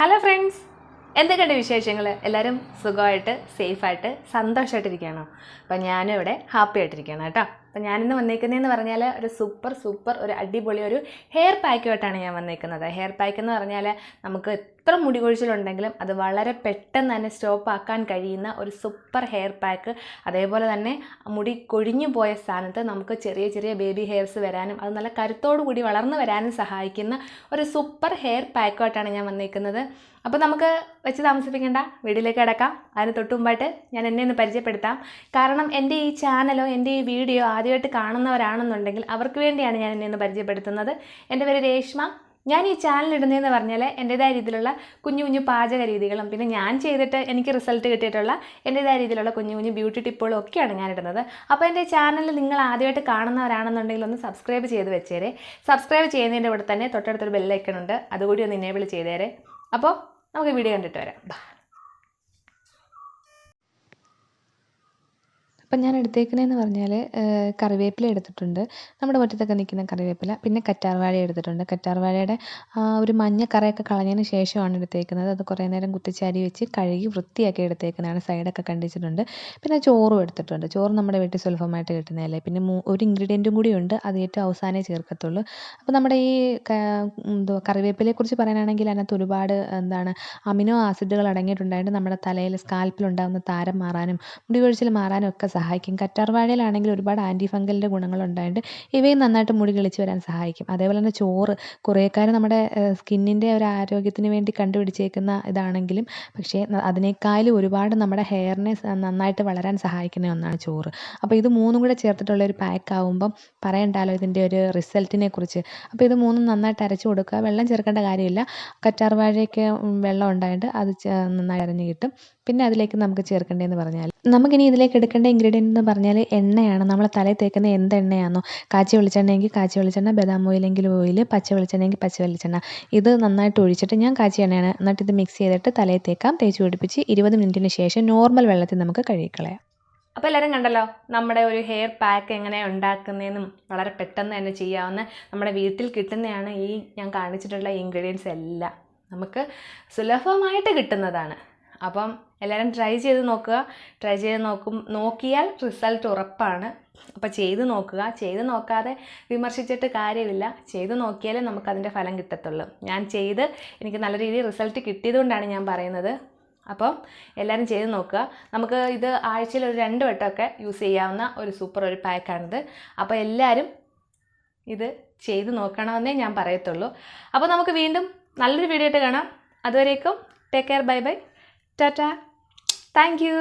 Hello friends, എന്തൊക്കെയുണ്ട് വിശേഷങ്ങൾ? എല്ലാവരും സുഖമായിട്ട് സേഫായിട്ട് സന്തോഷമായിട്ടിരിക്കുകയാണോ? അപ്പം ഞാനും ഇവിടെ ഹാപ്പി ആയിട്ടിരിക്കുകയാണ് കേട്ടോ. അപ്പം ഞാനിന്ന് വന്നേക്കുന്നതെന്ന് പറഞ്ഞാൽ ഒരു സൂപ്പർ ഒരു അടിപൊളി ഒരു ഹെയർ പാക്കുമായിട്ടാണ് ഞാൻ വന്നേക്കുന്നത്. ഹെയർ പാക്ക് എന്ന് പറഞ്ഞാൽ നമുക്ക് എത്ര മുടി കൊഴിച്ചിലുണ്ടെങ്കിലും അത് വളരെ പെട്ടെന്ന് തന്നെ സ്റ്റോപ്പ് ആക്കാൻ കഴിയുന്ന ഒരു സൂപ്പർ ഹെയർ പാക്ക്. അതേപോലെ തന്നെ മുടി കൊഴിഞ്ഞു പോയ സ്ഥാനത്ത് നമുക്ക് ചെറിയ ചെറിയ ബേബി ഹെയർസ് വരാനും അത് നല്ല കരുത്തോടു കൂടി വളർന്നു വരാനും സഹായിക്കുന്ന ഒരു സൂപ്പർ ഹെയർ പാക്കുമായിട്ടാണ് ഞാൻ വന്നേക്കുന്നത്. അപ്പോൾ നമുക്ക് വെച്ച് താമസിപ്പിക്കേണ്ട, വീഡിയോയിലേക്ക് കിടക്കാം. അതിന് തൊട്ട് മുമ്പായിട്ട് ഞാൻ എന്നെ ഒന്ന് പരിചയപ്പെടുത്താം. കാരണം എൻ്റെ ഈ ചാനലോ എൻ്റെ ഈ വീഡിയോ ആദ്യമായിട്ട് കാണുന്നവരാണെന്നുണ്ടെങ്കിൽ അവർക്ക് വേണ്ടിയാണ് ഞാൻ എന്നെ ഒന്ന് പരിചയപ്പെടുത്തുന്നത്. എൻ്റെ പേര് രേഷ്മ. ഞാൻ ഈ ചാനൽ ഇടുന്നതെന്ന് പറഞ്ഞാൽ എൻ്റേതായ രീതിയിലുള്ള കുഞ്ഞു കുഞ്ഞു പാചക രീതികളും പിന്നെ ഞാൻ ചെയ്തിട്ട് എനിക്ക് റിസൾട്ട് കിട്ടിയിട്ടുള്ള എൻ്റേതായ രീതിയിലുള്ള കുഞ്ഞു കുഞ്ഞു ബ്യൂട്ടി ടിപ്പുകളും ഒക്കെയാണ് ഞാൻ ഇടുന്നത്. അപ്പോൾ എൻ്റെ ചാനൽ നിങ്ങൾ ആദ്യമായിട്ട് കാണുന്നവരാണെന്നുണ്ടെങ്കിൽ ഒന്ന് സബ്സ്ക്രൈബ് ചെയ്ത് വെച്ചേരെ. സബ്സ്ക്രൈബ് ചെയ്യുന്നതിൻ്റെ കൂടെ തന്നെ തൊട്ടടുത്തൊരു ബെല്ലൈക്കൺ ഉണ്ട്, അതുകൂടി ഒന്ന് എനേബിൾ ചെയ്തേരെ. അപ്പോൾ നമുക്ക് വീഡിയോ കണ്ടിട്ട് വരാം. അപ്പം ഞാൻ എടുത്തേക്കുന്നതെന്ന് പറഞ്ഞാൽ കറിവേപ്പില എടുത്തിട്ടുണ്ട്, നമ്മുടെ മുറ്റത്തൊക്കെ നിൽക്കുന്ന കറിവേപ്പില. പിന്നെ കറ്റാർവാഴ എടുത്തിട്ടുണ്ട്. കറ്റാർവാഴയുടെ ഒരു മഞ്ഞ കറയൊക്കെ കളഞ്ഞതിന് ശേഷമാണ് എടുത്തേക്കുന്നത്. അത് കുറേ നേരം കുത്തിച്ചാരി വെച്ച് കഴുകി വൃത്തിയാക്കി എടുത്തേക്കുന്നതാണ്. സൈഡൊക്കെ കണ്ടിച്ചിട്ടുണ്ട്. പിന്നെ ചോറും എടുത്തിട്ടുണ്ട്. ചോറ് നമ്മുടെ വീട്ടിൽ സുലഭമായിട്ട് കിട്ടുന്നതല്ലേ. പിന്നെ ഒരു ഇൻഗ്രീഡിയൻറ്റും കൂടി ഉണ്ട്, അത് ഏറ്റവും അവസാനമേ ചേർക്കത്തുള്ളൂ. അപ്പോൾ നമ്മുടെ ഈ കറിവേപ്പിലയെക്കുറിച്ച് പറയാനാണെങ്കിൽ അതിനകത്ത് ഒരുപാട് അമിനോ ആസിഡുകൾ അടങ്ങിയിട്ടുണ്ടായിട്ട് നമ്മുടെ തലയിൽ സ്കാൽപ്പിലുണ്ടാകുന്ന താരം മാറാനും മുടി കൊഴിച്ചിൽ മാറാനും ഒക്കെ സഹായിക്കും. കറ്റാർവാഴയിലാണെങ്കിൽ ഒരുപാട് ആൻറ്റി ഫംഗലിൻ്റെ ഗുണങ്ങളുണ്ടായിട്ട് ഇവയും നന്നായിട്ട് മുടി കിളിച്ച് വരാൻ സഹായിക്കും. അതേപോലെ തന്നെ ചോറ് കുറേക്കാർ നമ്മുടെ സ്കിന്നിൻ്റെ ഒരു ആരോഗ്യത്തിന് വേണ്ടി കണ്ടുപിടിച്ചേക്കുന്ന ഇതാണെങ്കിലും പക്ഷേ അതിനേക്കാളും ഒരുപാട് നമ്മുടെ ഹെയറിനെ നന്നായിട്ട് വളരാൻ സഹായിക്കുന്ന ഒന്നാണ് ചോറ്. അപ്പോൾ ഇത് മൂന്നും കൂടെ ചേർത്തിട്ടുള്ള ഒരു പാക്ക് ആകുമ്പം പറയണ്ടല്ലോ ഇതിൻ്റെ ഒരു റിസൾട്ടിനെ കുറിച്ച്. അപ്പോൾ ഇത് മൂന്നും നന്നായിട്ട് അരച്ച് കൊടുക്കുക. വെള്ളം ചേർക്കേണ്ട കാര്യമില്ല. കറ്റാർവാഴയ്ക്ക് വെള്ളം ഉണ്ടായിട്ട് അത് നന്നായി അരഞ്ഞ് കിട്ടും. പിന്നെ അതിലേക്ക് നമുക്ക് ചേർക്കേണ്ടതെന്ന് പറഞ്ഞാൽ നമുക്കിനി ഇതിലേക്ക് എടുക്കേണ്ട ഇൻഗ്രീഡിയൻ്റ് എന്ന് പറഞ്ഞാൽ എണ്ണയാണ്. നമ്മൾ തലയിൽ തേക്കുന്ന എന്ത് എണ്ണയാണോ, കാച്ചി വെളിച്ചെണ്ണയെങ്കിൽ കാച്ചി വെളിച്ചെണ്ണ, ബദാം ഓയിലെങ്കിൽ ഓയിൽ, പച്ച വെളിച്ചെണ്ണയെങ്കിൽ പച്ച വെളിച്ചെണ്ണ, ഇത് നന്നായിട്ട് ഒഴിച്ചിട്ട് ഞാൻ കാച്ചിയ എണ്ണയാണ്. എന്നിട്ട് ഇത് മിക്സ് ചെയ്തിട്ട് തലയിൽ തേക്കാം. തേച്ച് പിടിപ്പിച്ച് 20 മിനിറ്റിന് ശേഷം നോർമൽ വെള്ളത്തിൽ നമുക്ക് കഴുകിക്കളയാം. അപ്പോൾ എല്ലാവരും കണ്ടല്ലോ നമ്മുടെ ഒരു ഹെയർ പാക്ക് എങ്ങനെ ഉണ്ടാക്കുന്നതെന്നും വളരെ പെട്ടെന്ന് തന്നെ ചെയ്യാവുന്ന നമ്മുടെ വീട്ടിൽ കിട്ടുന്നതാണ് ഈ ഞാൻ കാണിച്ചിട്ടുള്ള ഇൻഗ്രീഡിയൻസ് എല്ലാം നമുക്ക് സുലഭമായിട്ട് കിട്ടുന്നതാണ്. അപ്പം എല്ലാവരും ട്രൈ ചെയ്ത് നോക്കുക. ട്രൈ ചെയ്ത് നോക്കിയാൽ റിസൾട്ട് ഉറപ്പാണ്. അപ്പോൾ ചെയ്ത് നോക്കുക. ചെയ്ത് നോക്കാതെ വിമർശിച്ചിട്ട് കാര്യമില്ല. ചെയ്ത് നോക്കിയാലേ നമുക്കതിൻ്റെ ഫലം കിട്ടത്തുള്ളൂ. ഞാൻ ചെയ്ത് എനിക്ക് നല്ല രീതിയിൽ റിസൾട്ട് കിട്ടിയതുകൊണ്ടാണ് ഞാൻ പറയുന്നത്. അപ്പം എല്ലാവരും ചെയ്ത് നോക്കുക. നമുക്ക് ഇത് ആഴ്ചയിൽ ഒരു 2 വട്ടമൊക്കെ യൂസ് ചെയ്യാവുന്ന ഒരു സൂപ്പർ ഒരു പാക്കാണിത്. അപ്പോൾ എല്ലാവരും ഇത് ചെയ്ത് നോക്കണമെന്നേ ഞാൻ പറയത്തുള്ളൂ. അപ്പോൾ നമുക്ക് വീണ്ടും നല്ലൊരു വീഡിയോ ആയിട്ട് കാണാം. അതുവരേക്കും take care, bye bye, Tata, thank you.